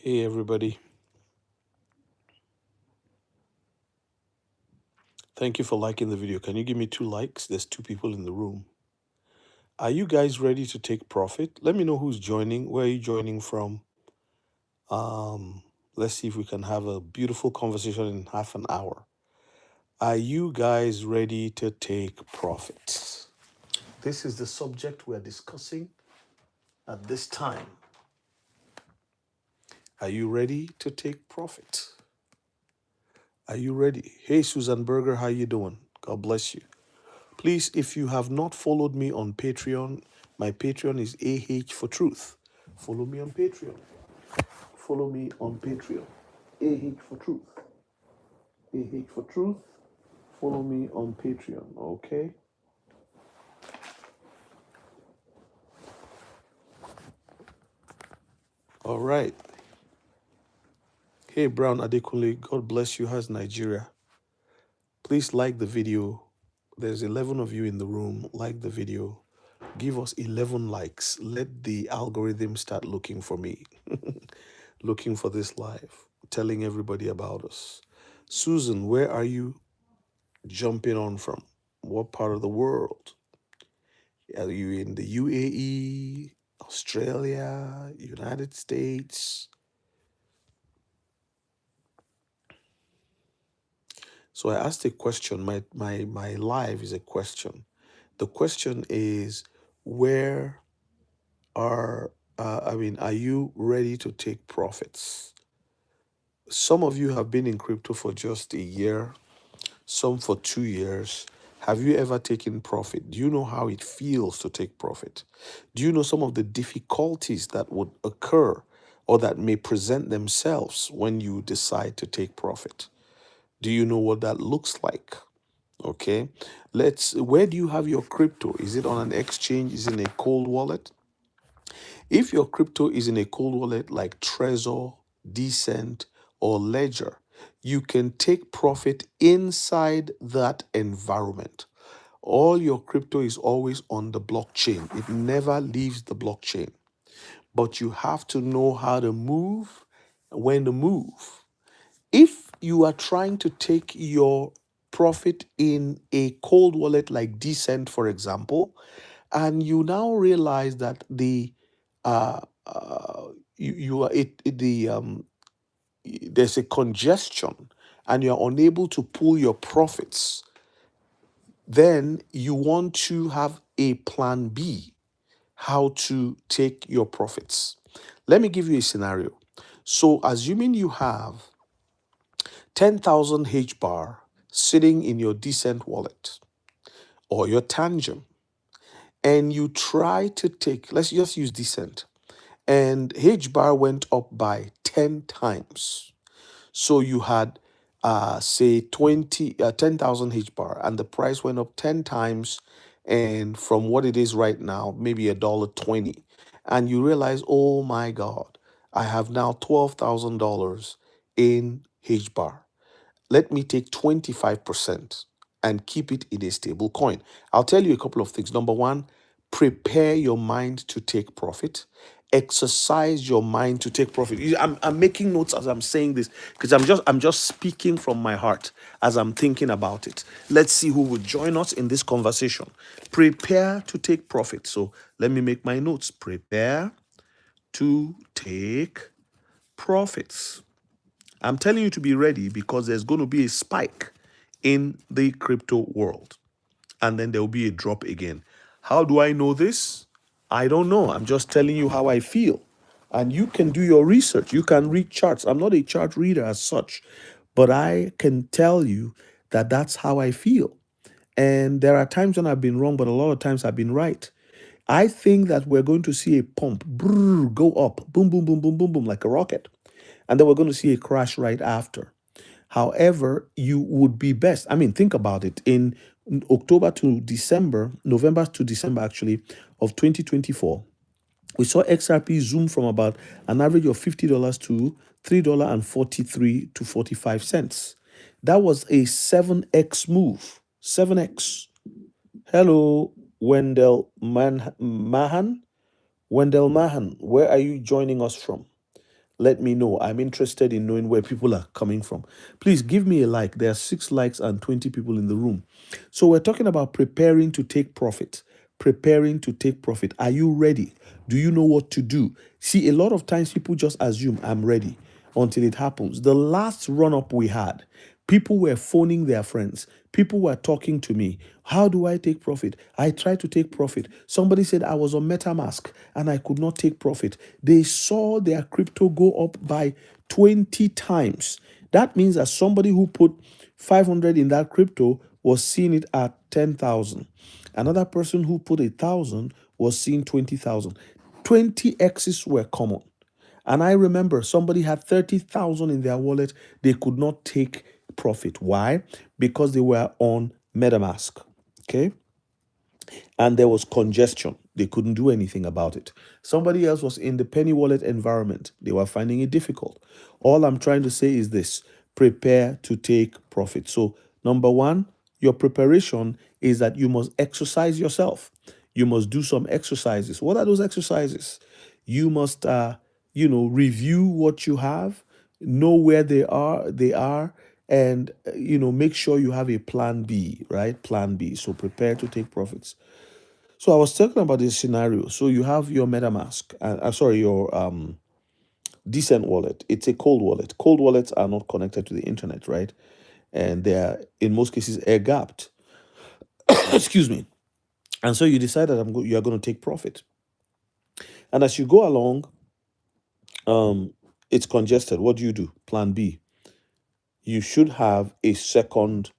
Hey everybody, thank you for liking the video. Can you give me 2 likes? There's 2 people in the room. Are you guys ready to take profit? Let me know who's joining. Where are you joining from? Um, let's see if we can have a beautiful conversation in half an hour. Are you guys ready to take profit? This is the subject we're discussing at this time. Are you ready to take profit? Are you ready? Hey Susan Berger, how you doing? God bless you. Please, if you have not followed me on Patreon, my Patreon is AH for Truth. Follow me on Patreon. Follow me on Patreon. AH for Truth. AH for Truth. Follow me on Patreon, okay? All right. Hey, Brown Adekunle, God bless you. How's Nigeria? Please like the video. There's 11 of you in the room. Like the video. Give us 11 likes. Let the algorithm start looking for me. Looking for this live, telling everybody about us. Susan, where are you jumping on from? What part of the world? Are you in the UAE, Australia, United States? So I asked a question. My live is a question. The question is, where are you ready to take profits? Some of you have been in crypto for just a year, some for 2 years. Have you ever taken profit? Do you know how it feels to take profit? Do you know some of the difficulties that would occur or that may present themselves when you decide to take profit? Do you know what that looks like? Okay. Where do you have your crypto? Is it on an exchange? Is it in a cold wallet? If your crypto is in a cold wallet like Trezor, Decent, or Ledger, you can take profit inside that environment. All your crypto is always on the blockchain, it never leaves the blockchain. But you have to know how to move, when to move. If you are trying to take your profit in a cold wallet like Decent, for example, and you now realize that uh, uh, you are there's a congestion and you're unable to pull your profits, then you want to have a plan B, how to take your profits. Let me give you a scenario. So assuming you have 10,000 H bar sitting in your Decent wallet or your Tangent, and you try to take, let's just use Decent, and H bar went up by 10 times. So you had, say, 10,000 H bar, and the price went up 10 times, and from what it is right now, maybe $1.20. And you realize, oh my God, I have now $12,000 in H bar. Let me take 25% and keep it in a stable coin. I'll tell you a couple of things. Number one, prepare your mind to take profit. Exercise your mind to take profit. I'm making notes as I'm saying this because I'm just speaking from my heart as I'm thinking about it. Let's see who will join us in this conversation. Prepare to take profit. So let me make my notes. Prepare to take profits. I'm telling you to be ready because there's going to be a spike in the crypto world and then there will be a drop again. How do I know this? I don't know. I'm just telling you how I feel. And you can do your research. You can read charts. I'm not a chart reader as such, but I can tell you that that's how I feel. And there are times when I've been wrong, but a lot of times I've been right. I think that we're going to see a pump go up, boom, boom, boom, boom, boom, boom, like a rocket. And then we're going to see a crash right after. However, you would be best. I mean, think about it. In October to December, November to December actually, of 2024, we saw XRP zoom from about an average of $50 to $3.43 to 45 cents. That was a 7x move. 7x. Hello, Mahan. Wendell Mahan, where are you joining us from? Let me know. I'm interested in knowing where people are coming from. Please give me a like. There are 6 likes and 20 people in the room. So we're talking about preparing to take profit. Preparing to take profit. Are you ready? Do you know what to do? See, a lot of times people just assume I'm ready until it happens. The last run up we had, people were phoning their friends. People were talking to me. How do I take profit? I tried to take profit. Somebody said I was on MetaMask and I could not take profit. They saw their crypto go up by 20 times. That means that somebody who put 500 in that crypto was seeing it at 10,000. Another person who put 1,000 was seeing 20,000. 20 X's were common. And I remember somebody had 30,000 in their wallet. They could not take profit. Why? Because they were on MetaMask. Okay. And there was congestion. They couldn't do anything about it. Somebody else was in the penny wallet environment. They were finding it difficult. All I'm trying to say is this: prepare to take profit. So, number one, your preparation is that you must exercise yourself. You must do some exercises. What are those exercises? You must, review what you have, know where they are, and make sure you have a plan B, right? Plan B. So prepare to take profits. So I was talking about this scenario. So you have your MetaMask, sorry, your Decent wallet. It's a cold wallet. Cold wallets are not connected to the internet, right? And they are in most cases air gapped. Excuse me. And so you decide that you are going to take profit. And as you go along, it's congested. What do you do? Plan B. You should have a second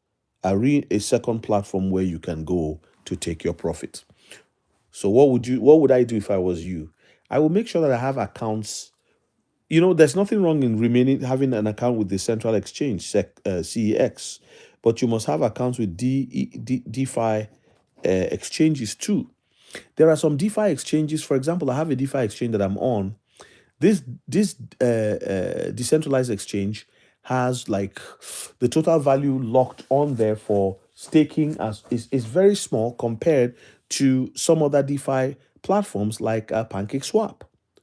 platform where you can go to take your profit. So what would I do if I was you? I will make sure that I have accounts. There's nothing wrong in remaining having an account with the central exchange, CEX, but you must have accounts with DeFi exchanges too. There are some DeFi exchanges. For example, I have a DeFi exchange that I'm on. This decentralized exchange has like the total value locked on there for staking as is very small compared to some other DeFi platforms like PancakeSwap.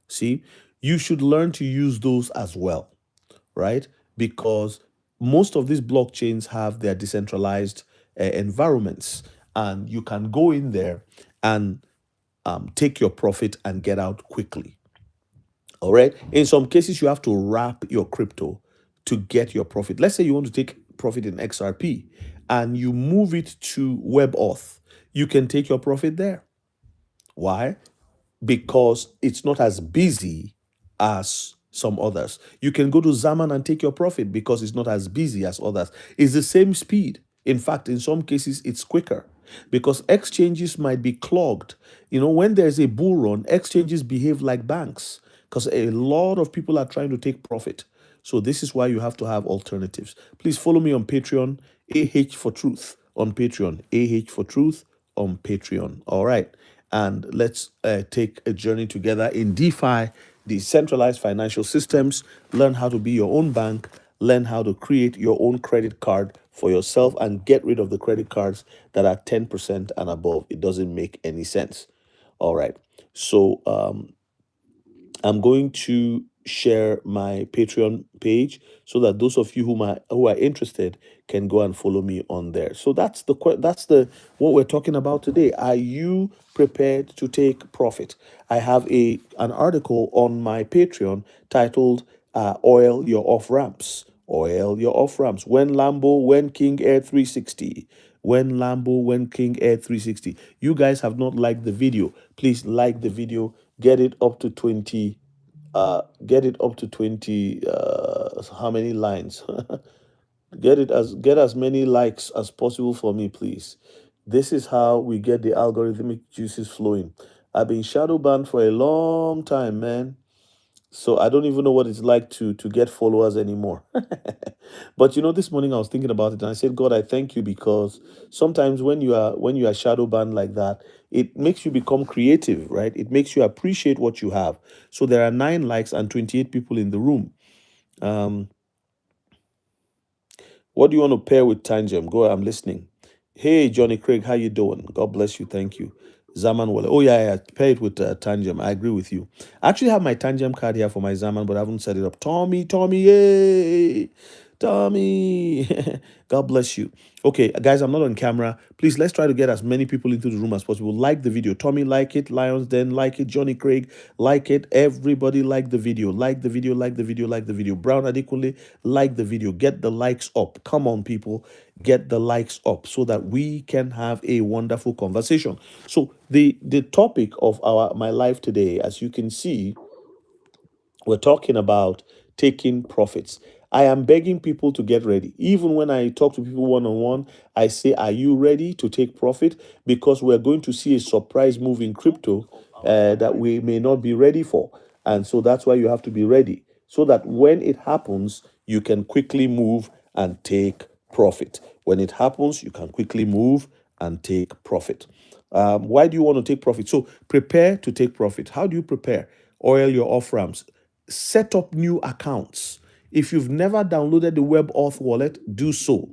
See, you should learn to use those as well, right? Because most of these blockchains have their decentralized environments, and you can go in there and take your profit and get out quickly. All right. In some cases, you have to wrap your crypto to get your profit. Let's say you want to take profit in XRP and you move it to WebAuth. You can take your profit there. Why? Because it's not as busy as some others. You can go to Zaman and take your profit because it's not as busy as others. It's the same speed. In fact, in some cases, it's quicker because exchanges might be clogged. When there's a bull run, exchanges behave like banks because a lot of people are trying to take profit. So this is why you have to have alternatives. Please follow me on Patreon, AH for Truth on Patreon, AH for Truth on Patreon. All right. And let's take a journey together in DeFi, decentralized financial systems. Learn how to be your own bank. Learn how to create your own credit card for yourself and get rid of the credit cards that are 10% and above. It doesn't make any sense. All right. So I'm going to share my Patreon page so that those of you who are interested can go and follow me on there. So that's the what we're talking about today. Are you prepared to take profit? I have an article on my Patreon titled "Oil Your Off Ramps." Oil your off ramps. When King Air 360. When Lambo, when King Air 360. You guys have not liked the video. Please like the video. Get it up to 20. Get it up to 20. How many lines? Get as many likes as possible for me, please. This is how we get the algorithmic juices flowing. I've been shadow banned for a long time, man. So I don't even know what it's like to get followers anymore. But this morning I was thinking about it and I said, God, I thank you because sometimes when you are shadow banned like that, it makes you become creative, right? It makes you appreciate what you have. So there are 9 likes and 28 people in the room. What do you want to pair with Tangem? Go, I'm listening. Hey, Johnny Craig, how you doing? God bless you. Thank you. Zaman wallet. Oh yeah, yeah. Pay it with Tangem. I agree with you. I actually have my Tangem card here for my Zaman, but I haven't set it up. Tommy, yay! Tommy, God bless you. Okay, guys, I'm not on camera. Please, let's try to get as many people into the room as possible. Like the video. Tommy, like it. Lions Den, like it. Johnny Craig, like it. Everybody, like the video. Like the video, like the video, like the video. Brown Adekunle, like the video. Get the likes up. Come on, people. Get the likes up so that we can have a wonderful conversation. So the topic of our my life today, as you can see, we're talking about taking profits. I am begging people to get ready. Even when I talk to people one on one, I say, are you ready to take profit? Because we're going to see a surprise move in crypto that we may not be ready for. And so that's why you have to be ready so that when it happens, you can quickly move and take profit. When it happens, you can quickly move and take profit. Why do you want to take profit? So prepare to take profit. How do you prepare? Oil your off ramps. Set up new accounts. If you've never downloaded the WebAuth wallet, do so.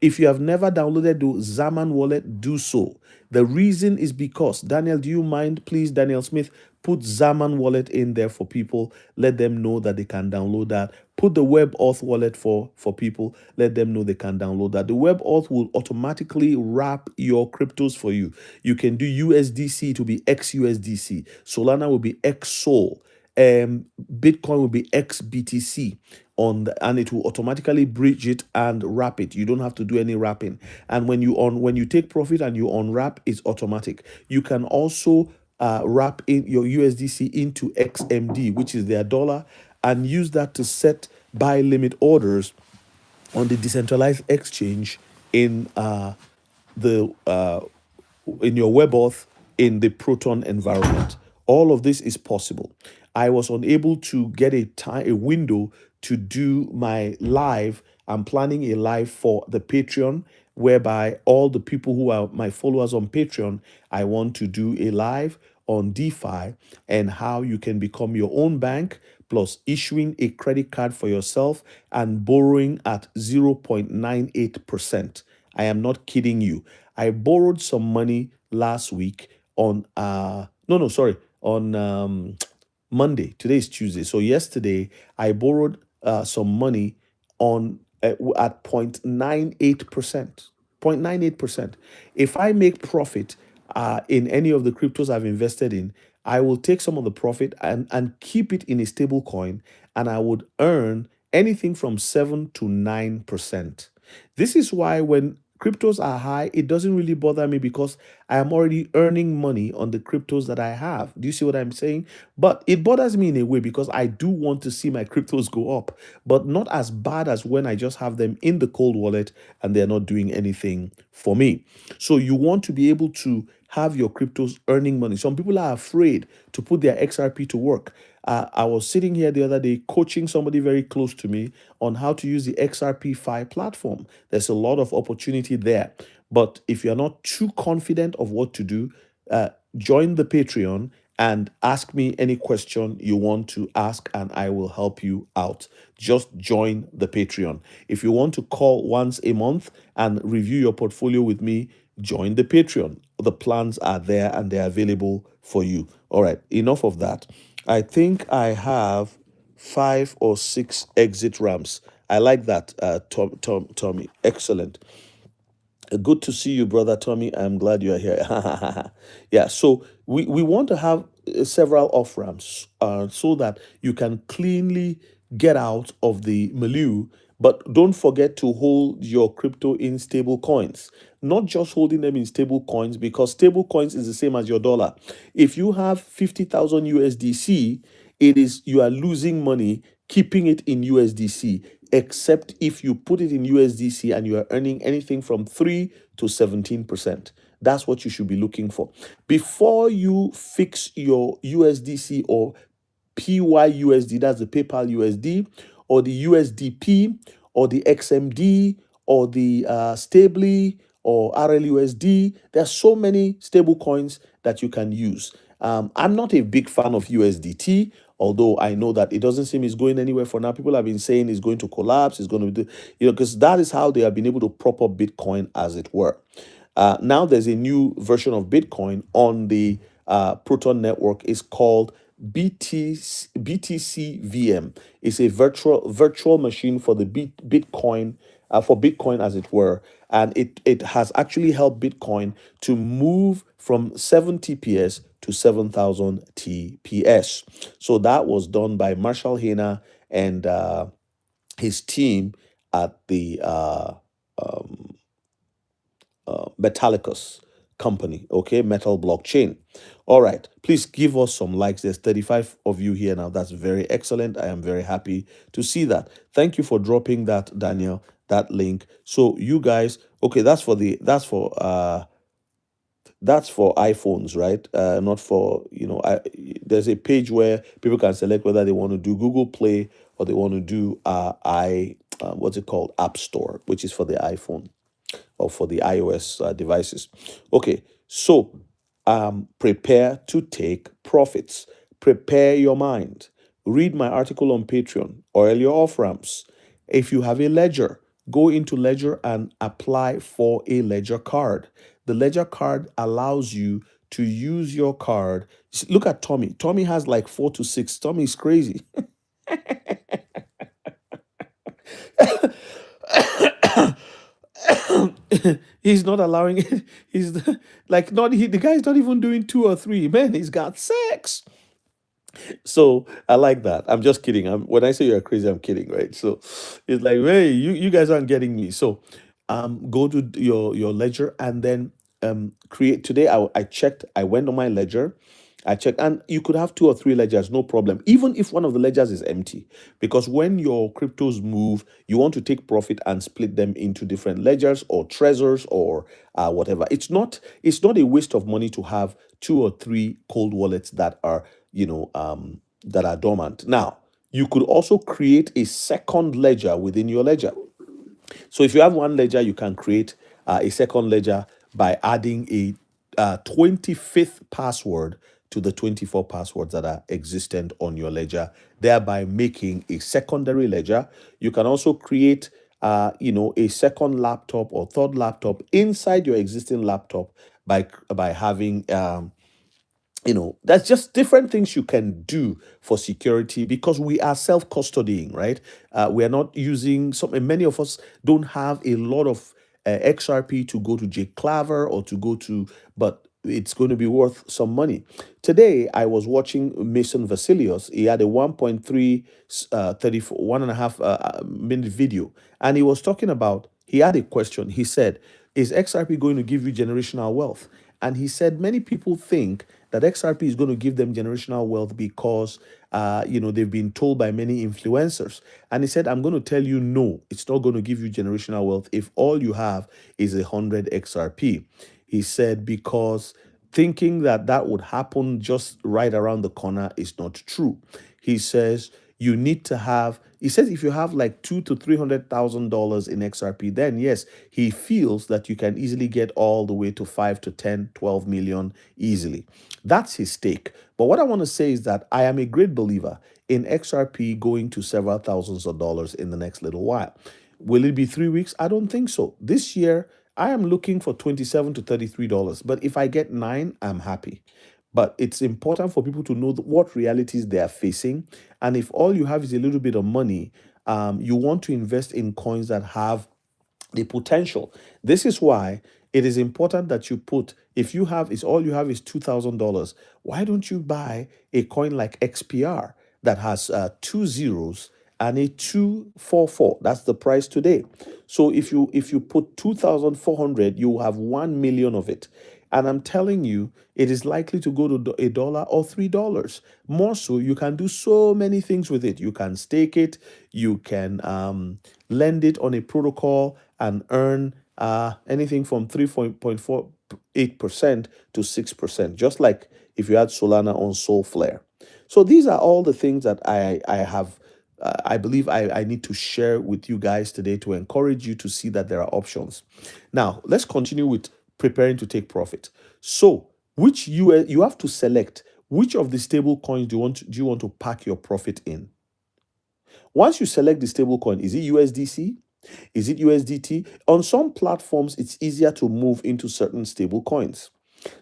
If you have never downloaded the Zaman wallet, do so. The reason is because, Daniel, do you mind, please, Daniel Smith, put Zaman wallet in there for people. Let them know that they can download that. Put the WebAuth wallet for people. Let them know they can download that. The WebAuth will automatically wrap your cryptos for you. You can do USDC to be XUSDC. Solana will be XSOL. Bitcoin will be XBTC and it will automatically bridge it and wrap it. You don't have to do any wrapping. And when you take profit and you unwrap, it's automatic. You can also wrap in your USDC into XMD, which is their dollar, and use that to set buy limit orders on the decentralized exchange in the in your WebAuth in the Proton environment. All of this is possible. I was unable to get a window to do my live. I'm planning a live for the Patreon, whereby all the people who are my followers on Patreon, I want to do a live on DeFi and how you can become your own bank, plus issuing a credit card for yourself and borrowing at 0.98%. I am not kidding you. I borrowed some money last week on on Monday. Today is Tuesday. So yesterday I borrowed some money on at 0.98%. 0.98%. If I make profit in any of the cryptos I've invested in, I will take some of the profit and keep it in a stable coin, and I would earn anything from 7 to 9%. This is why when cryptos are high, it doesn't really bother me because I am already earning money on the cryptos that I have. Do you see what I'm saying? But it bothers me in a way because I do want to see my cryptos go up, but not as bad as when I just have them in the cold wallet and they're not doing anything for me. So you want to be able to have your cryptos earning money. Some people are afraid to put their XRP to work. I was sitting here the other day coaching somebody very close to me on how to use the XRP Fi platform. There's a lot of opportunity there. But if you're not too confident of what to do, join the Patreon and ask me any question you want to ask, and I will help you out. Just join the Patreon. If you want to call once a month and review your portfolio with me, join the Patreon. The plans are there and they're available for you. All right, enough of that. I think I have 5 or 6 exit ramps. I like that, Tommy. Excellent. Good to see you, brother Tommy. I'm glad you are here. Yeah, so we want to have several off ramps so that you can cleanly get out of the milieu, but don't forget to hold your crypto in stable coins. Not just holding them in stable coins, because stable coins is the same as your dollar. If you have 50,000 USDC, you are losing money keeping it in USDC, except if you put it in USDC and you are earning anything from 3 to 17%. That's what you should be looking for. Before you fix your USDC or PYUSD, that's the PayPal USD, or the USDP, or the XMD, or the Stably, or RLUSD. There are so many stable coins that you can use. I'm not a big fan of USDT, although I know that it doesn't seem it's going anywhere for now. People have been saying it's going to collapse, it's going to do, because that is how they have been able to prop up Bitcoin, as it were. Now there's a new version of Bitcoin on the Proton network. It's called BTC VM. It's a virtual machine for the Bitcoin, for Bitcoin as it were, and it has actually helped Bitcoin to move from 7 TPS to 7,000 TPS. So that was done by Marshall Hena and his team at the Metallicus company, okay, Metal Blockchain. All right, please give us some likes. There's 35 of you here now. That's very excellent. I am very happy to see that. Thank you for dropping that, Daniel, that link. So you guys, okay, that's for iPhones, right? Not for, there's a page where people can select whether they want to do Google Play or they want to do what's it called, App Store, which is for the iPhone or for the iOS devices. Okay, so prepare to take profits. Prepare your mind. Read my article on Patreon, oil your off ramps. If you have a ledger, go into Ledger and apply for a Ledger card. The Ledger card allows you to use your card. Look at Tommy. Tommy has like 4 to 6. Tommy is crazy. He's not allowing it. He's like not he. The guy's not even doing 2 or 3. Man, he's got 6. So I like that. I'm just kidding. When I say you're crazy, I'm kidding, right? So it's like, hey, you guys aren't getting me. So go to your ledger and then create. Today I checked. I went on my ledger. I checked, and you could have 2 or 3 ledgers, no problem, even if one of the ledgers is empty. Because when your cryptos move, you want to take profit and split them into different ledgers or treasures or whatever. It's not a waste of money to have 2 or 3 cold wallets that are that are dormant. Now, you could also create a second ledger within your ledger. So if you have one ledger, you can create a second ledger by adding a 25th password to the 24 passwords that are existent on your ledger, thereby making a secondary ledger. You can also create a second laptop or third laptop inside your existing laptop by having that's just different things you can do for security because we are self-custodying, right? We are not using many of us don't have a lot of XRP to go to Claver or to go to, but it's going to be worth some money. Today, I was watching Mason Vasilios. He had a 1.3, 34, 1.5 minute video, and he was talking about, he had a question. He said, is XRP going to give you generational wealth? And he said many people think that XRP is going to give them generational wealth because, they've been told by many influencers. And he said, I'm going to tell you, no, it's not going to give you generational wealth if all you have is 100 XRP. He said, because thinking that that would happen just right around the corner is not true. He says, you need to have, he says, if you have like $200,000 to $300,000 in XRP, then yes, he feels that you can easily get all the way to 5 to 10, 12 million easily. That's his take. But what I want to say is that I am a great believer in XRP going to several thousands of dollars in the next little while. Will it be 3 weeks? I don't think so. This year, I am looking for $27 to $33. But if I get 9, I'm happy. But it's important for people to know what realities they are facing. And if all you have is a little bit of money, you want to invest in coins that have the potential. This is why it is important that you put, if you have, is all you have is $2,000, why don't you buy a coin like XPR that has 2 zeros and a 244? That's the price today. So if you put 2,400, you have 1 million of it. And I'm telling you, it is likely to go to $1 or $3. More so, you can do so many things with it. You can stake it, you can lend it on a protocol and earn anything from 3.48% to 6%, just like if you had Solana on Solflare. So these are all the things that I have. I believe I need to share with you guys today to encourage you to see that there are options. Now, let's continue with preparing to take profit. So, which you have to select which of the stable coins do you want to pack your profit in. Once you select the stable coin, is it USDC? Is it USDT? On some platforms, it's easier to move into certain stable coins.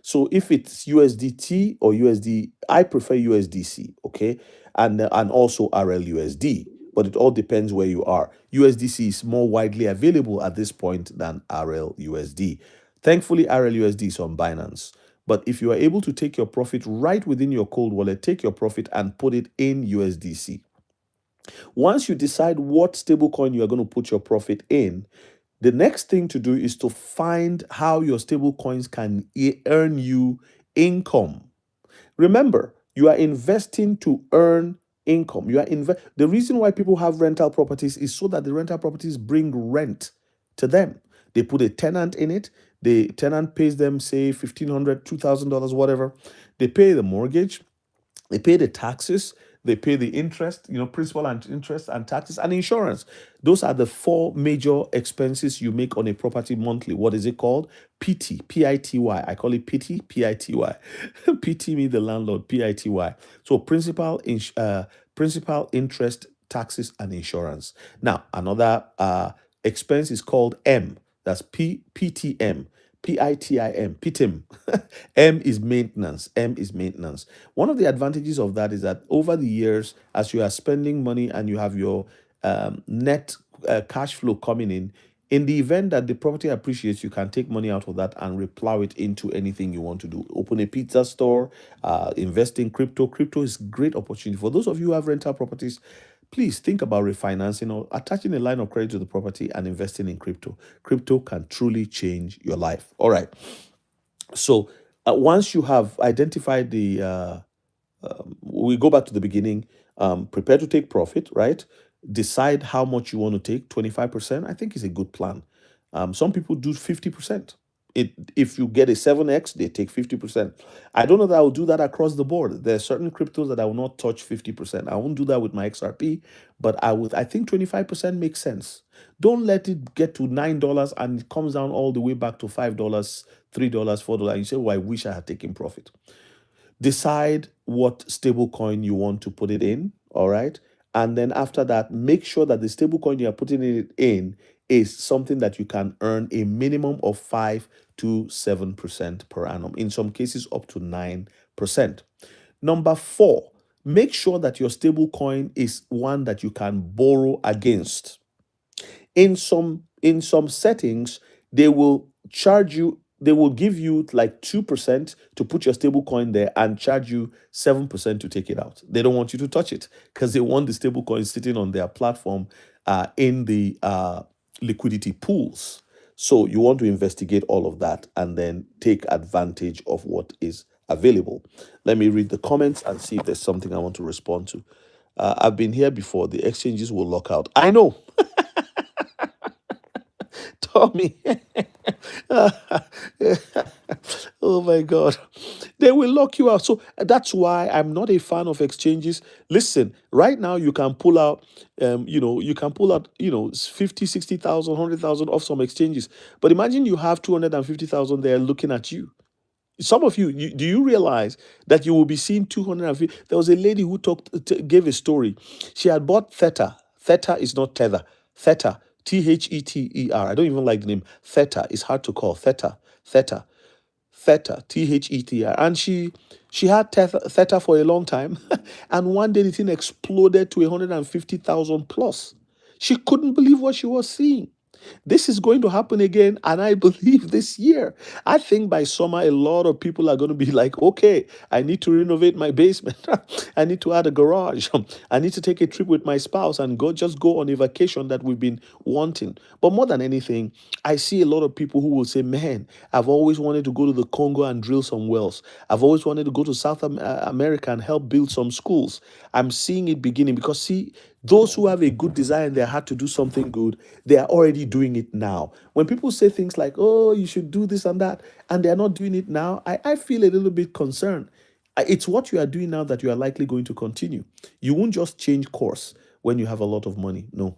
So if it's USDT or USD, I prefer USDC, okay, and also RLUSD. But it all depends where you are. USDC is more widely available at this point than RLUSD. Thankfully, RLUSD is on Binance. But if you are able to take your profit right within your cold wallet, take your profit and put it in USDC. Once you decide what stablecoin you are going to put your profit in, the next thing to do is to find how your stablecoins can earn you income. Remember, you are investing to earn income. The reason why people have rental properties is so that the rental properties bring rent to them. They put a tenant in it. The tenant pays them, say, $1,500, $2,000, whatever. They pay the mortgage. They pay the taxes, they pay the interest, principal and interest and taxes and insurance. Those are the four major expenses you make on a property monthly. What is it called? PT, P-I-T-Y. I call it PT, P-I-T-Y. PT means the landlord, P-I-T-Y. So principal, interest, taxes, and insurance. Now, another expense is called M. That's PTM. PITIM, PTIM. M is maintenance. M is maintenance. One of the advantages of that is that over the years, as you are spending money and you have your net cash flow coming in the event that the property appreciates, you can take money out of that and replow it into anything you want to do. Open a pizza store, invest in crypto. Crypto is a great opportunity. For those of you who have rental properties, please think about refinancing or attaching a line of credit to the property and investing in crypto. Crypto can truly change your life. All right. So once you have identified we go back to the beginning, prepare to take profit, right? Decide how much you want to take. 25%, I think, is a good plan. Some people do 50%. If you get a 7x, they take 50%. I don't know that I will do that across the board. There are certain cryptos that I will not touch 50%. I won't do that with my XRP, but I think 25% makes sense. Don't let it get to $9 and it comes down all the way back to $5, $3, $4. You say, "Oh, I wish I had taken profit." Decide what stable coin you want to put it in, all right? And then after that, make sure that the stable coin you are putting it in is something that you can earn a minimum of 5 to 7% per annum, in some cases up to 9%. Number 4, make sure that your stable coin is one that you can borrow against. In some settings, they will give you like 2% to put your stable coin there and charge you 7% to take it out. They don't want you to touch it because they want the stable coin sitting on their platform in the liquidity pools. So you want to investigate all of that and then take advantage of what is available. Let me read the comments and see if there's something I want to respond to. I've been here before. The exchanges will lock out. I know. Tommy. Oh my God. They will lock you out. So that's why I'm not a fan of exchanges. Listen, right now you can pull out, 50, 60,000, 100,000 off some exchanges. But imagine you have 250,000 there looking at you. Some of you, do you realize that you will be seeing 250? There was a lady who gave a story. She had bought Theta. Theta is not tether. Theta. Theter. I don't even like the name. Theta. It's hard to call. Theta. Theta. Theta. Theter. And she had Theta for a long time. And one day the thing exploded to 150,000 plus. She couldn't believe what she was seeing. This is going to happen again, and I believe this year. I think by summer, a lot of people are going to be like, okay, I need to renovate my basement. I need to add a garage. I need to take a trip with my spouse and just go on a vacation that we've been wanting. But more than anything, I see a lot of people who will say, man, I've always wanted to go to the Congo and drill some wells. I've always wanted to go to South America and help build some schools. I'm seeing it beginning because, see, those who have a good desire in their heart to do something good, they are already doing it now. When people say things like, oh, you should do this and that, and they're not doing it now, I feel a little bit concerned. It's what you are doing now that you are likely going to continue. You won't just change course when you have a lot of money. No.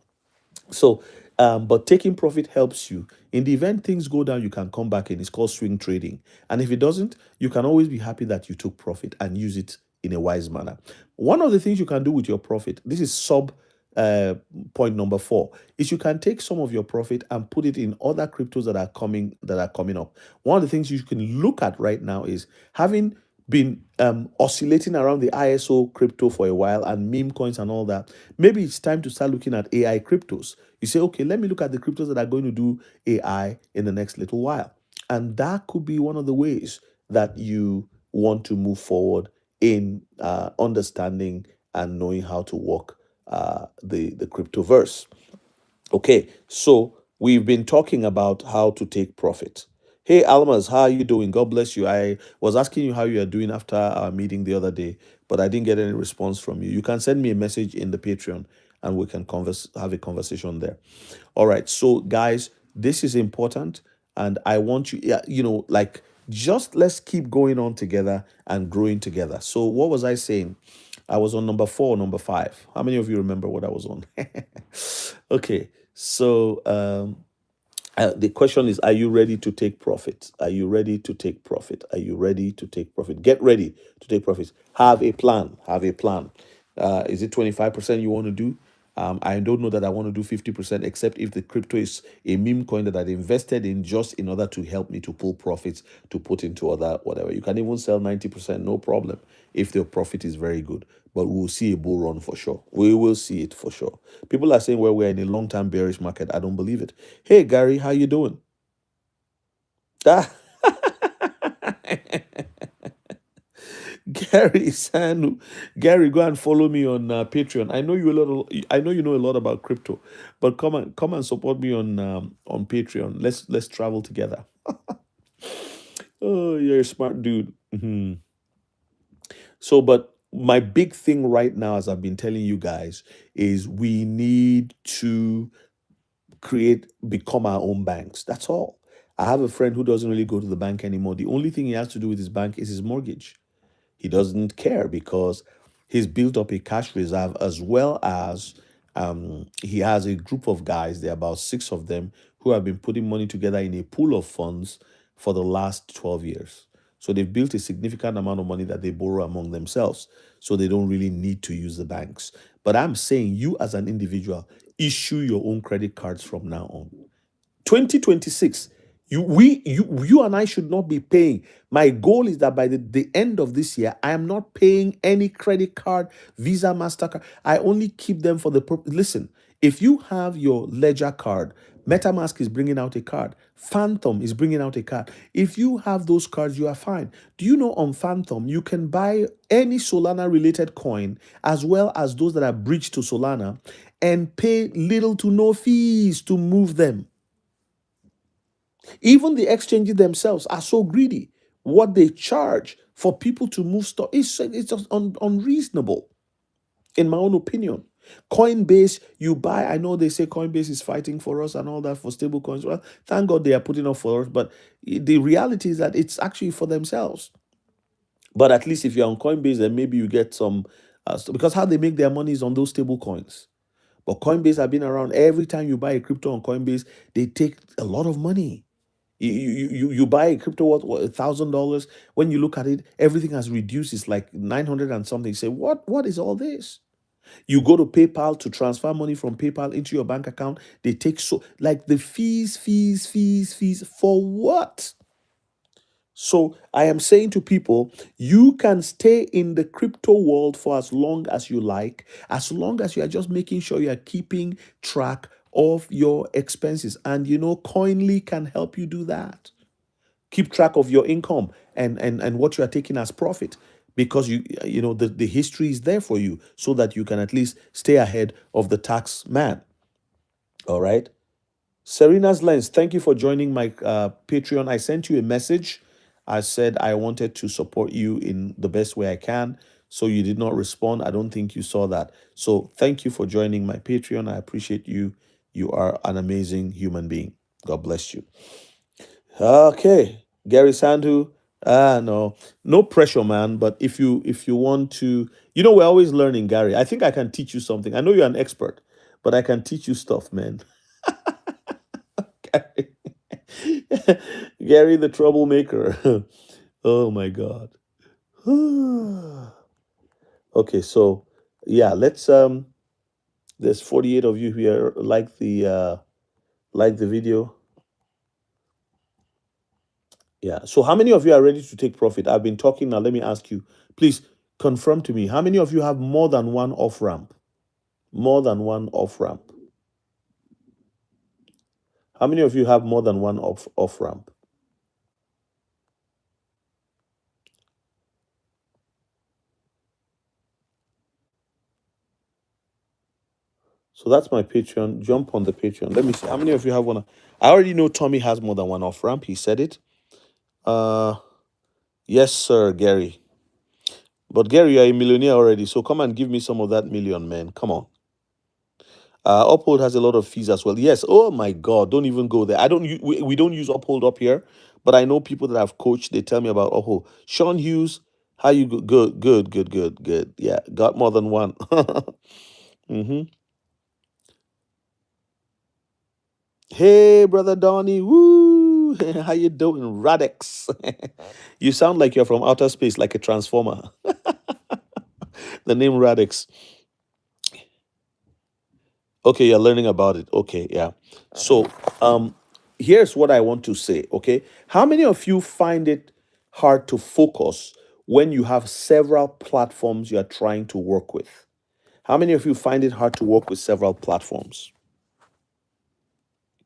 So, but taking profit helps you. In the event things go down, you can come back in. It's called swing trading. And if it doesn't, you can always be happy that you took profit and use it in a wise manner. One of the things you can do with your profit, this is uh, point number 4 is you can take some of your profit and put it in other cryptos that are coming up. One of the things you can look at right now is having been oscillating around the ISO crypto for a while and meme coins and all that. Maybe it's time to start looking at AI cryptos. You say, okay, let me look at the cryptos that are going to do AI in the next little while. And that could be one of the ways that you want to move forward in understanding and knowing how to work the cryptoverse. Okay, so we've been talking about how to take profit. Hey, Almas, how are you doing? God bless you. I was asking you how you are doing after our meeting the other day, but I didn't get any response from you. You can send me a message in the Patreon and we can have a conversation there. All right, so guys, this is important, and I want you, yeah, like just let's keep going on together and growing together. So, what was I saying? I was on number 4, number 5. How many of you remember what I was on? Okay, so the question is, are you ready to take profit? Are you ready to take profit? Are you ready to take profit? Get ready to take profit. Have a plan. Have a plan. Is it 25% you want to do? I don't know that I want to do 50%, except if the crypto is a meme coin that I invested in just in order to help me to pull profits to put into other whatever. You can even sell 90%, no problem, if the profit is very good. But we'll see a bull run for sure. We will see it for sure. People are saying, well, we're in a long-term bearish market. I don't believe it. Hey, Gary, how you doing? Ah, Gary Sanu. Gary, go and follow me on Patreon. I know you know a lot about crypto, but come and support me on Patreon. Let's travel together. Oh, you're a smart dude. Mhm. So, but my big thing right now, as I've been telling you guys, is we need to become our own banks. That's all. I have a friend who doesn't really go to the bank anymore. The only thing he has to do with his bank is his mortgage. He doesn't care because he's built up a cash reserve, as well as he has a group of guys, there are about 6 of them, who have been putting money together in a pool of funds for the last 12 years. So they've built a significant amount of money that they borrow among themselves. So they don't really need to use the banks. But I'm saying, you as an individual, issue your own credit cards from now on. 2026, you and I should not be paying. My goal is that by the end of this year, I am not paying any credit card, Visa, MasterCard. I only keep them for the purpose. Listen, if you have your Ledger card, MetaMask is bringing out a card, Phantom is bringing out a card. If you have those cards, you are fine. Do you know on Phantom, you can buy any Solana related coin as well as those that are bridged to Solana and pay little to no fees to move them? Even the exchanges themselves are so greedy. What they charge for people to move stock is it's just unreasonable, in my own opinion. Coinbase, you buy. I know they say Coinbase is fighting for us and all that for stable coins. Well, thank God they are putting up for us, but the reality is that it's actually for themselves. But at least if you're on Coinbase, then maybe you get some, because how they make their money is on those stable coins. But Coinbase have been around. Every time you buy a crypto on Coinbase, they take a lot of money. You buy a crypto worth $1,000. When you look at it, everything has reduced. It's like 900 and something. You say, what is all this? You go to PayPal to transfer money from PayPal into your bank account. They take so like the fees for what? So I am saying to people, you can stay in the crypto world for as long as you like, as long as you are just making sure you are keeping track of your expenses. And Koinly can help you do that. Keep track of your income and what you are taking as profit, because the history is there for you so that you can at least stay ahead of the tax man. All right. Serena's Lens, thank you for joining my Patreon. I sent you a message. I said I wanted to support you in the best way I can. So you did not respond. I don't think you saw that. So thank you for joining my Patreon. I appreciate you. You are an amazing human being. God bless you. Okay. Gary Sandu. No. No pressure, man. But if you want to, we're always learning, Gary. I think I can teach you something. I know you're an expert, but I can teach you stuff, man. Gary the troublemaker. Oh my God. Okay, so yeah, let's There's 48 of you here like the video. Yeah. So how many of you are ready to take profit? I've been talking now. Let me ask you. Please confirm to me. How many of you have more than one off ramp? More than one off ramp. How many of you have more than one off ramp? So that's my Patreon. Jump on the Patreon. Let me see. How many of you have one? I already know Tommy has more than one off ramp. He said it. Uh yes, sir, Gary. But Gary, you're a millionaire already. So come and give me some of that million, man. Come on. Uphold has a lot of fees as well. Yes. Oh my God. Don't even go there. I don't. We don't use Uphold up here, but I know people that I've coached. They tell me about Uphold. Sean Hughes, how you go? Good, good, good, good, good. Yeah, got more than one. hmm Hey, brother Donnie. Woo! How you doing, Radix? You sound like you're from outer space, like a transformer. The name Radix. Okay, you're learning about it. Okay, yeah. So, here's what I want to say. Okay, how many of you find it hard to focus when you have several platforms you're trying to work with? How many of you find it hard to work with several platforms?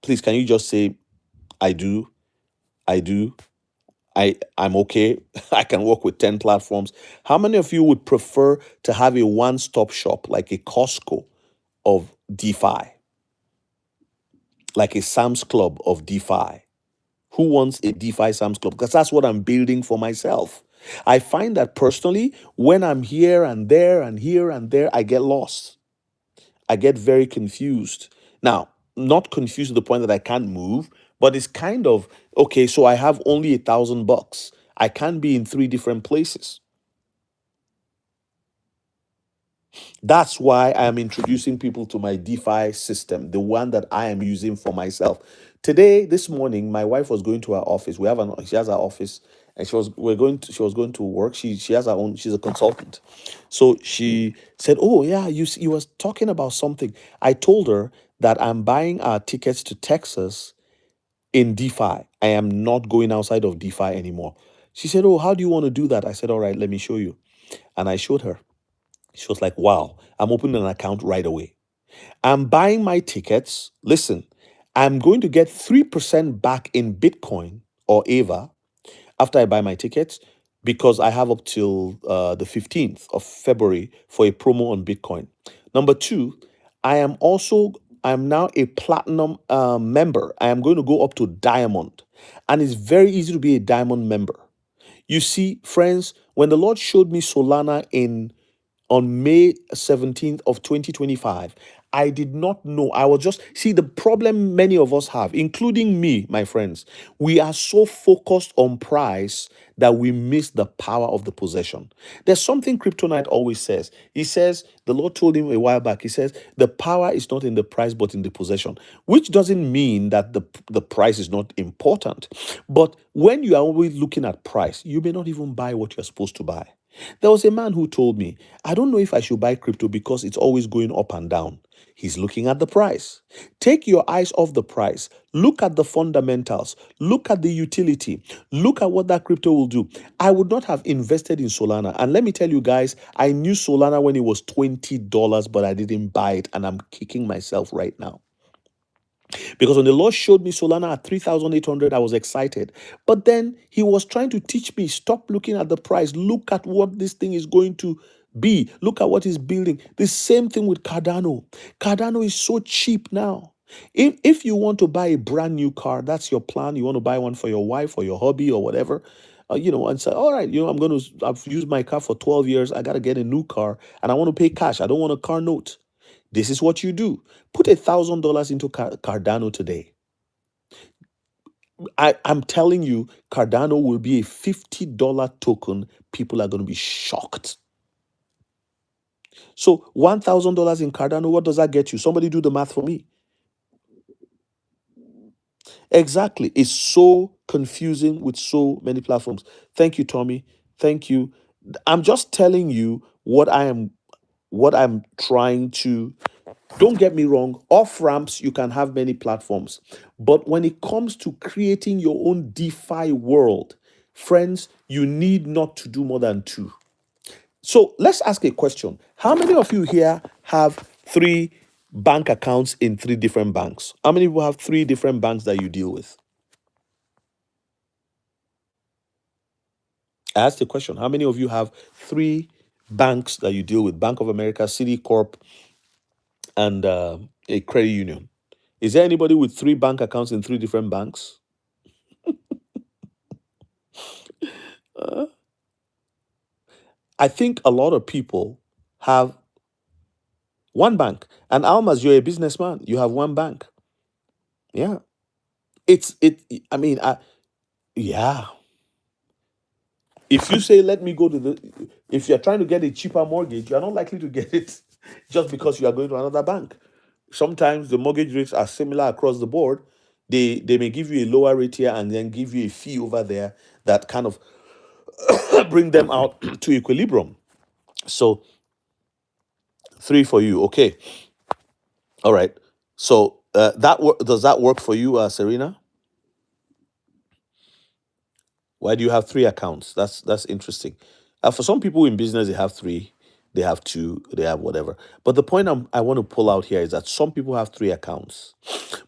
Please, can you just say, I do, I do, I'm okay. I can work with 10 platforms. How many of you would prefer to have a one-stop shop like a Costco of DeFi, like a Sam's Club of DeFi? Who wants a DeFi Sam's Club? Because that's what I'm building for myself. I find that personally, when I'm here and there and here and there, I get lost. I get very confused. Now, not confused to the point that I can't move, but it's kind of okay. So I have only $1,000. I can't be in three different places. That's why I am introducing people to my DeFi system, the one that I am using for myself. Today, this morning, my wife was going to her office. She has her office, and she was going to work. She has her own. She's a consultant, so she said, "Oh yeah, you was talking about something." I told her that I'm buying our tickets to Texas in DeFi. I am not going outside of DeFi anymore. She said, "Oh, how do you want to do that?" I said, "All right, let me show you," and I showed her. She was like, wow, I'm opening an account right away. I'm buying my tickets. Listen, I'm going to get 3% back in Bitcoin or AVA after I buy my tickets because I have up till the 15th of February for a promo on Bitcoin. Number two, I'm now a platinum member. I am going to go up to diamond. And it's very easy to be a diamond member. You see, friends, when the Lord showed me Solana in on May 17th of 2025. I did not know. I was just, see, the problem many of us have, including me, my friends, we are so focused on price that we miss the power of the possession. There's something Kryptonite always says. He says, the Lord told him a while back, he says, the power is not in the price, but in the possession, which doesn't mean that the price is not important. But when you are always looking at price, you may not even buy what you're supposed to buy. There was a man who told me, I don't know if I should buy crypto because it's always going up and down. He's looking at the price. Take your eyes off the price. Look at the fundamentals. Look at the utility. Look at what that crypto will do. I would not have invested in Solana. And let me tell you guys, I knew Solana when it was $20, but I didn't buy it. And I'm kicking myself right now. Because when the Lord showed me Solana at 3,800, I was excited. But then he was trying to teach me, stop looking at the price. Look at what this thing is going to be. Look at what he's building. The same thing with Cardano. Cardano is so cheap now. If you want to buy a brand new car, that's your plan. You want to buy one for your wife or your hobby or whatever, and say, all right, I've used my car for 12 years. I got to get a new car and I want to pay cash. I don't want a car note. This is what you do. Put $1,000 into Cardano today. I'm telling you, Cardano will be a $50 token. People are going to be shocked. So $1,000 in Cardano, what does that get you? Somebody do the math for me. Exactly. It's so confusing with so many platforms. Thank you, Tommy. Thank you. I'm just telling you what I'm trying to Don't get me wrong, off ramps, you can have many platforms. But when it comes to creating your own DeFi world, friends, you need not to do more than two. So let's ask a question. How many of you here have three bank accounts in three different banks? How many people have three different banks that you deal with? I asked the question. How many of you have three banks that you deal with? Bank of America, Citicorp, and a credit union. Is there anybody with three bank accounts in three different banks? Uh, I think a lot of people have one bank. And Almas, you're a businessman. You have one bank. Yeah. It's it. I mean, yeah. If you say, let me go to if you're trying to get a cheaper mortgage, you're not likely to get it just because you are going to another bank. Sometimes the mortgage rates are similar across the board. They may give you a lower rate here and then give you a fee over there that kind of bring them out to equilibrium. So three for you. Okay. All right. So does that work for you, Serena? Why do you have three accounts? That's interesting. For some people in business, they have three, they have two, they have whatever. But the point I want to pull out here is that some people have three accounts,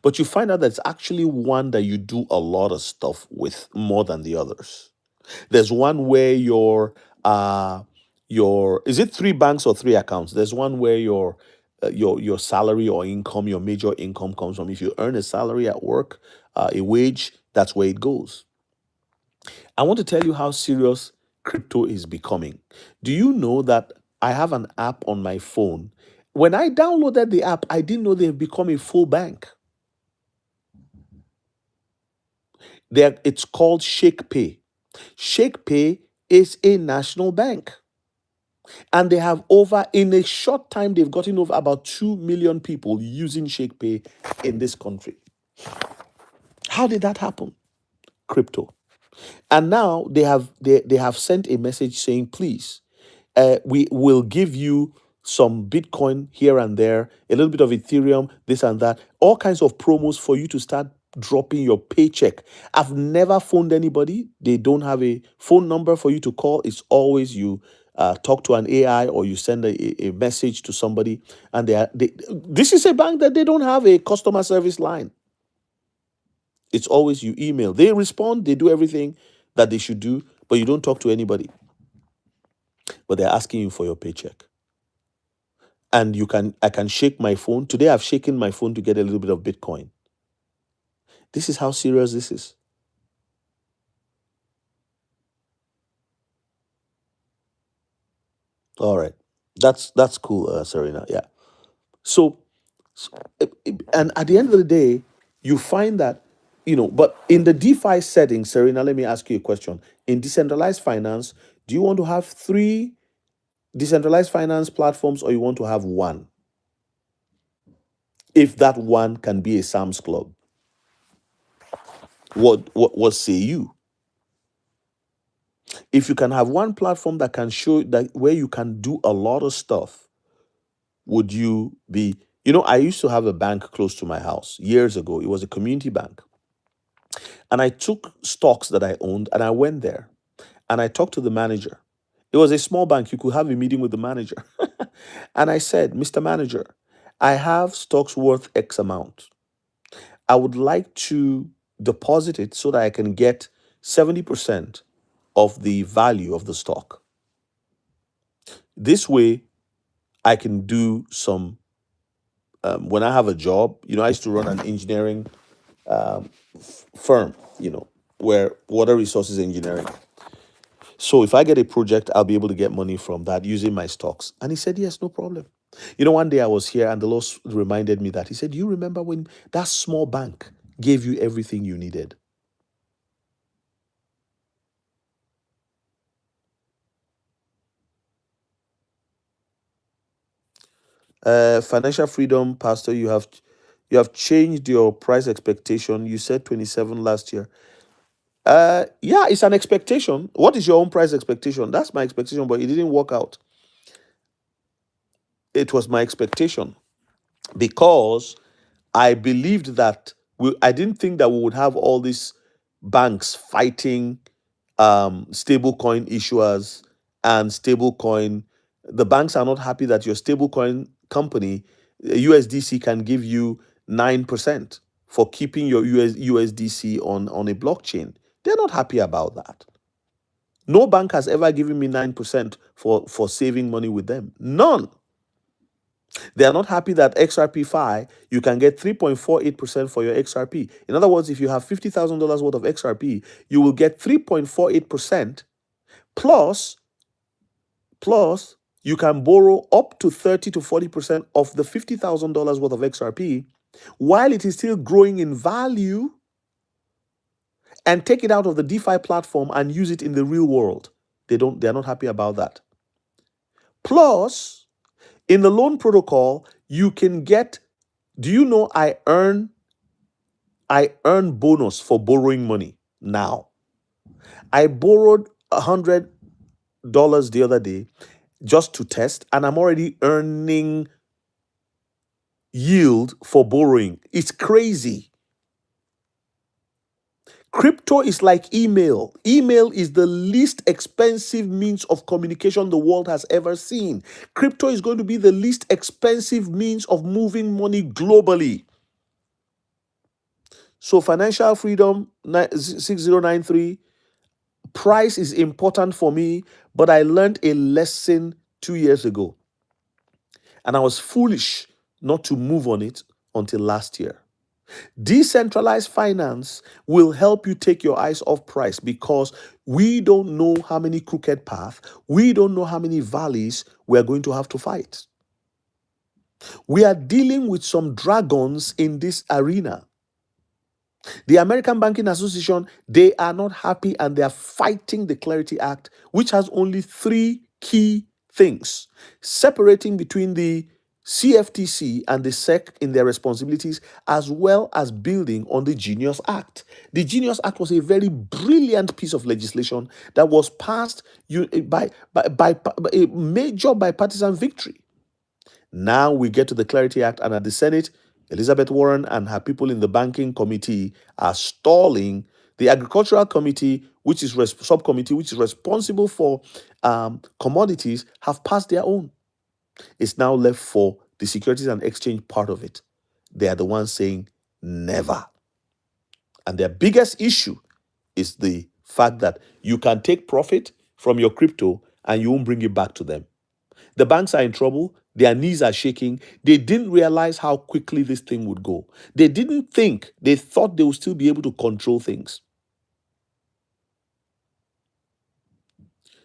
but you find out that it's actually one that you do a lot of stuff with more than the others. There's one where your is it three banks or three accounts? There's one where your salary or income, your major income comes from. If you earn a salary at work, a wage, that's where it goes. I want to tell you how serious crypto is becoming. Do you know that I have an app on my phone? When I downloaded the app, I didn't know they've become a full bank. It's called ShakePay. ShakePay is a national bank. And they have in a short time, they've gotten over about 2 million people using ShakePay in this country. How did that happen? Crypto. And now they have sent a message saying, please, we will give you some Bitcoin here and there, a little bit of Ethereum, this and that, all kinds of promos for you to start dropping your paycheck. I've never phoned anybody. They don't have a phone number for you to call. It's always you talk to an AI or you send a message to somebody. And this is a bank that they don't have a customer service line. It's always you email. They respond, they do everything that they should do, but you don't talk to anybody. But they're asking you for your paycheck. And I can shake my phone. Today I've shaken my phone to get a little bit of Bitcoin. This is how serious this is. All right. That's cool, Serena. Yeah. So, and at the end of the day, you find that, but in the DeFi setting, Serena, let me ask you a question. In decentralized finance, do you want to have three decentralized finance platforms or you want to have one? If that one can be a Sam's Club, what say you? If you can have one platform that can show that where you can do a lot of stuff, would you be? I used to have a bank close to my house years ago. It was a community bank. And I took stocks that I owned and I went there and I talked to the manager. It was a small bank. You could have a meeting with the manager. And I said, Mr. Manager, I have stocks worth X amount. I would like to deposit it so that I can get 70% of the value of the stock. This way, I can do some, when I have a job, I used to run an engineering firm, where water resources engineering. So if I get a project, I'll be able to get money from that using my stocks. And he said, yes, no problem. One day I was here and the Lord reminded me that. He said, you remember when that small bank gave you everything you needed? Financial freedom, Pastor, you have changed your price expectation. You said 27 last year. Yeah, it's an expectation. What is your own price expectation? That's my expectation, but it didn't work out. It was my expectation. because I believed that I didn't think that we would have all these banks fighting stablecoin issuers and stablecoin. The banks are not happy that your stablecoin company, USDC, can give you 9% for keeping your USDC on a blockchain. They're not happy about that. No bank has ever given me 9% for saving money with them. None. They are not happy that XRP-Fi, you can get 3.48% for your XRP. In other words, if you have $50,000 worth of XRP, you will get 3.48% plus, plus you can borrow up to 30 to 40% of the $50,000 worth of XRP while it is still growing in value, and take it out of the DeFi platform and use it in the real world. They're not happy about that. Plus, in the loan protocol, you can get, do you know I earn bonus for borrowing money now. I borrowed $100 the other day just to test, and I'm already earning yield for borrowing. It's crazy. Crypto is like email. Email is the least expensive means of communication the world has ever seen. Crypto is going to be the least expensive means of moving money globally. So financial freedom 6093, price is important for me, but I learned a lesson 2 years ago, and I was foolish not to move on it until last year. Decentralized finance will help you take your eyes off price, because we don't know how many crooked paths, we don't know how many valleys we are going to have to fight. We are dealing with some dragons in this arena. The American Banking Association, they are not happy, and they are fighting the Clarity Act, which has only three key things: separating between the CFTC and the SEC in their responsibilities, as well as building on the Genius Act. The Genius Act was a very brilliant piece of legislation that was passed by a major bipartisan victory. Now we get to the Clarity Act, and at the Senate, Elizabeth Warren and her people in the banking committee are stalling. The agricultural committee, which is subcommittee, which is responsible for commodities, have passed their own. It's now left for the Securities and Exchange part of it. They are the ones saying never. And their biggest issue is the fact that you can take profit from your crypto and you won't bring it back to them. The banks are in trouble. Their knees are shaking. They didn't realize how quickly this thing would go. They didn't think, they thought they would still be able to control things.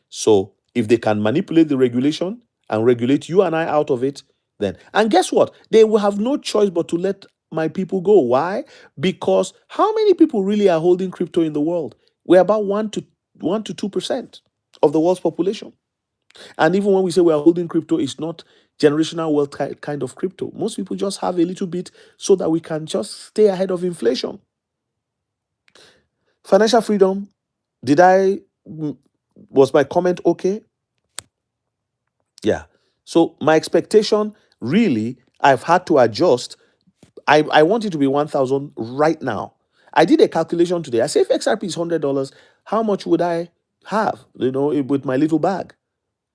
So if they can manipulate the regulation and regulate you and I out of it, then, and guess what? They will have no choice but to let my people go. Why? Because how many people really are holding crypto in the world? We're about 1 to 2% of the world's population. And even when we say we are holding crypto, it's not generational wealth kind of crypto. Most people just have a little bit so that we can just stay ahead of inflation. Financial freedom, was my comment okay? Yeah. So my expectation, really, I've had to adjust. I want it to be 1,000 right now. I did a calculation today. I say if XRP is $100, how much would I have, with my little bag?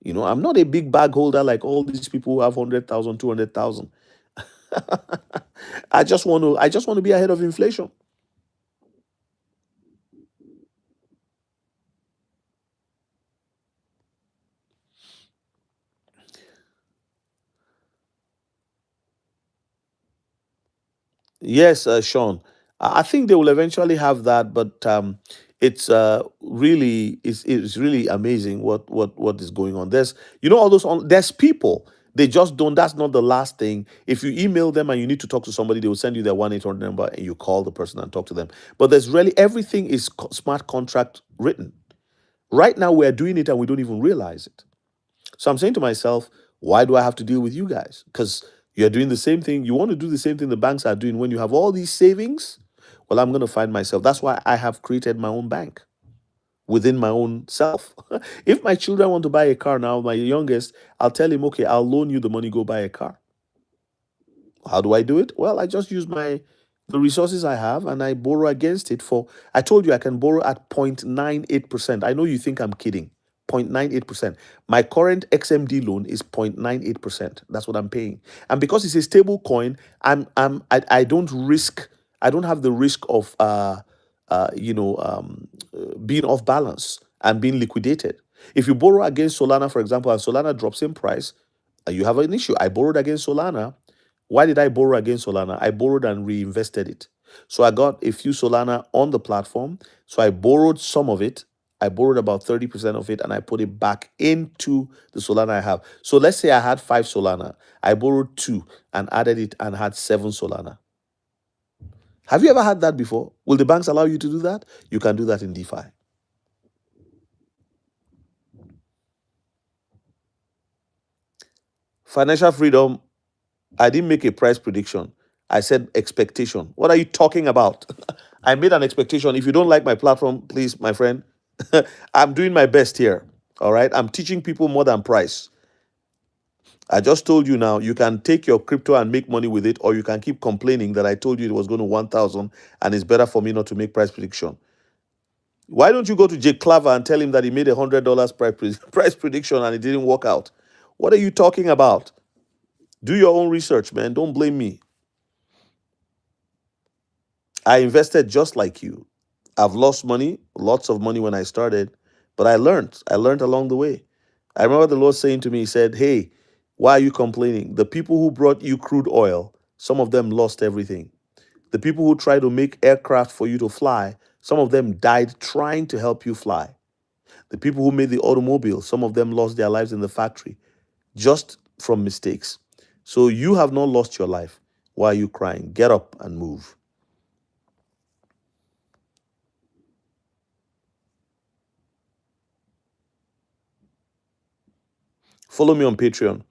I'm not a big bag holder like all these people who have 100,000, 200,000. I just want to be ahead of inflation. Yes, Sean. I think they will eventually have that, but it's it's really amazing what is going on. There's all those there's people, they just don't. That's not the last thing. If you email them and you need to talk to somebody, they will send you their 1-800 number and you call the person and talk to them. But there's really everything is smart contract written. Right now we're doing it and we don't even realize it. So I'm saying to myself, why do I have to deal with you guys? Because you're doing the same thing. You want to do the same thing the banks are doing when you have all these savings. Well, I'm going to find myself. That's why I have created my own bank within my own self. If my children want to buy a car now, my youngest, I'll tell him, okay, I'll loan you the money, go buy a car. How do I do it? Well, I just use the resources I have and I borrow against it for I told you I can borrow at 0.98%. I know you think I'm kidding. 0.98%. My current XMD loan is 0.98%. That's what I'm paying. And because it's a stable coin, I don't risk I don't have the risk of being off balance and being liquidated. If you borrow against Solana, for example, and Solana drops in price, you have an issue. I borrowed against Solana. Why did I borrow against Solana? I borrowed and reinvested it. So I got a few Solana on the platform. So I borrowed some of it. I borrowed about 30% of it and I put it back into the Solana I have. So let's say I had 5 Solana. I borrowed 2 and added it and had 7 Solana. Have you ever had that before? Will the banks allow you to do that? You can do that in DeFi. Financial freedom, I didn't make a price prediction. I said expectation. What are you talking about? I made an expectation. If you don't like my platform, please, my friend, I'm doing my best here. All right. I'm teaching people more than price. I just told you now, you can take your crypto and make money with it, or you can keep complaining that I told you it was going to 1,000 and it's better for me not to make price prediction. Why don't you go to Jake Claver and tell him that he made $100 price prediction and it didn't work out? What are you talking about? Do your own research, man. Don't blame me. I invested just like you. I've lost money, lots of money when I started, but I learned. I learned along the way. I remember the Lord saying to me, He said, Hey, why are you complaining? The people who brought you crude oil, some of them lost everything. The people who tried to make aircraft for you to fly, some of them died trying to help you fly. The people who made the automobile, some of them lost their lives in the factory just from mistakes. So you have not lost your life. Why are you crying? Get up and move. Follow me on Patreon.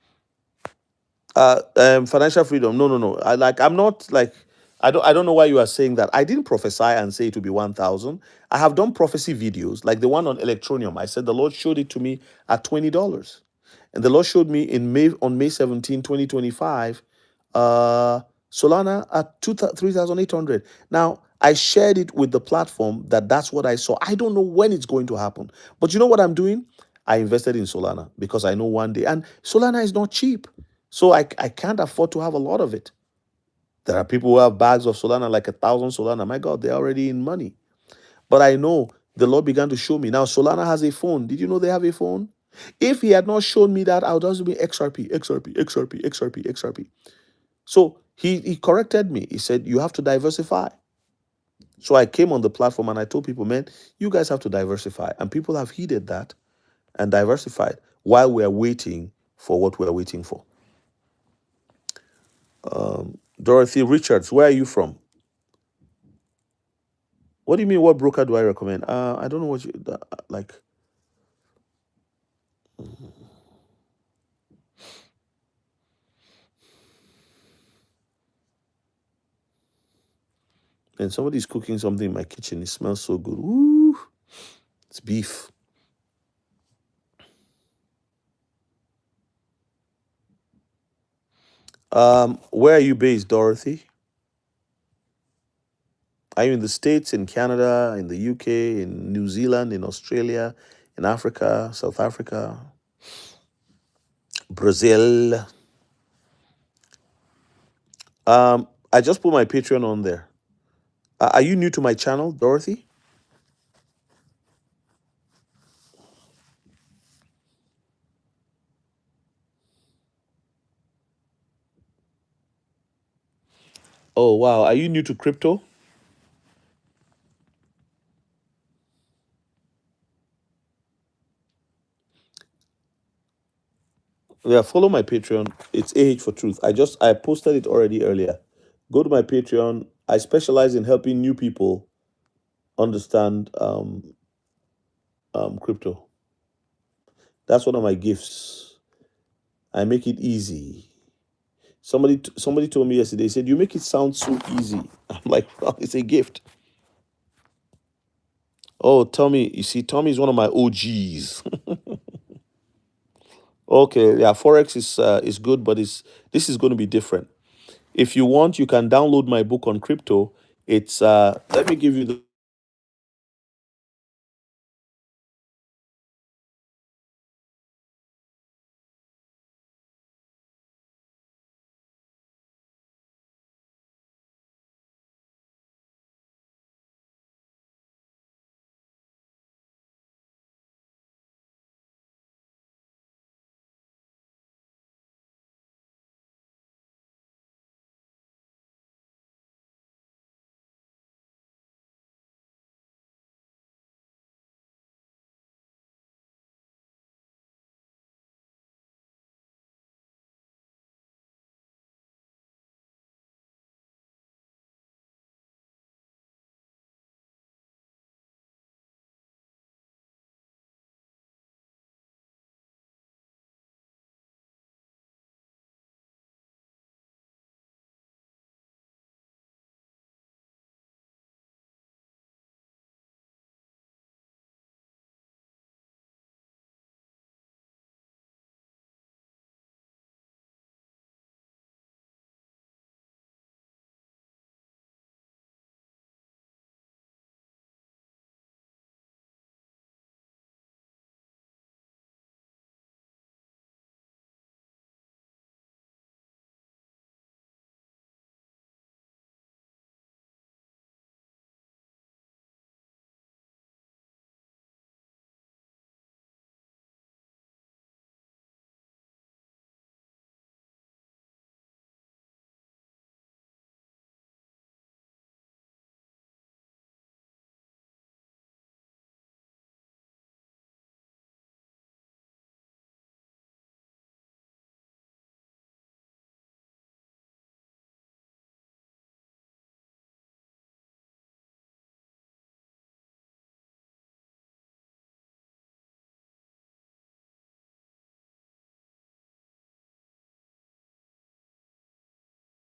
Financial freedom. No, no, no. I'm not like I don't know why you are saying that. I didn't prophesy and say it would be 1,000. I have done prophecy videos, like the one on Electronium. I said the Lord showed it to me at $20. And the Lord showed me in May on May 17, 2025, Solana at 3,800. Now, I shared it with the platform that's what I saw. I don't know when it's going to happen. But you know what I'm doing? I invested in Solana because I know one day. And Solana is not cheap. So I can't afford to have a lot of it. There are people who have bags of Solana, like 1,000 Solana. My God, they're already in money. But I know the Lord began to show me. Now, Solana has a phone. Did you know they have a phone? If he had not shown me that, I would also be XRP, XRP, XRP, XRP, XRP. So he corrected me. He said, you have to diversify. So I came on the platform and I told people, man, you guys have to diversify. And people have heeded that and diversified while we're waiting for what we're waiting for. Dorothy Richards, where are you from? What do you mean? What broker do I recommend? I don't know what you like. And somebody's cooking something in my kitchen. It smells so good. Woo! It's beef. Where are you based, Dorothy? Are you in the States, in Canada, in the UK, in New Zealand, in Australia, in Africa, South Africa, Brazil? I just put my Patreon on there. Are you new to my channel, Dorothy? Oh, wow. Are you new to crypto? Yeah, follow my Patreon. It's AH for Truth. I posted it already earlier. Go to my Patreon. I specialize in helping new people understand crypto. That's one of my gifts. I make it easy. Somebody told me yesterday, said, you make it sound so easy. I'm like, well, it's a gift. Oh, Tommy, you see, Tommy is one of my OGs. Okay, yeah, Forex is good, but this is going to be different. If you want, you can download my book on crypto. It's let me give you the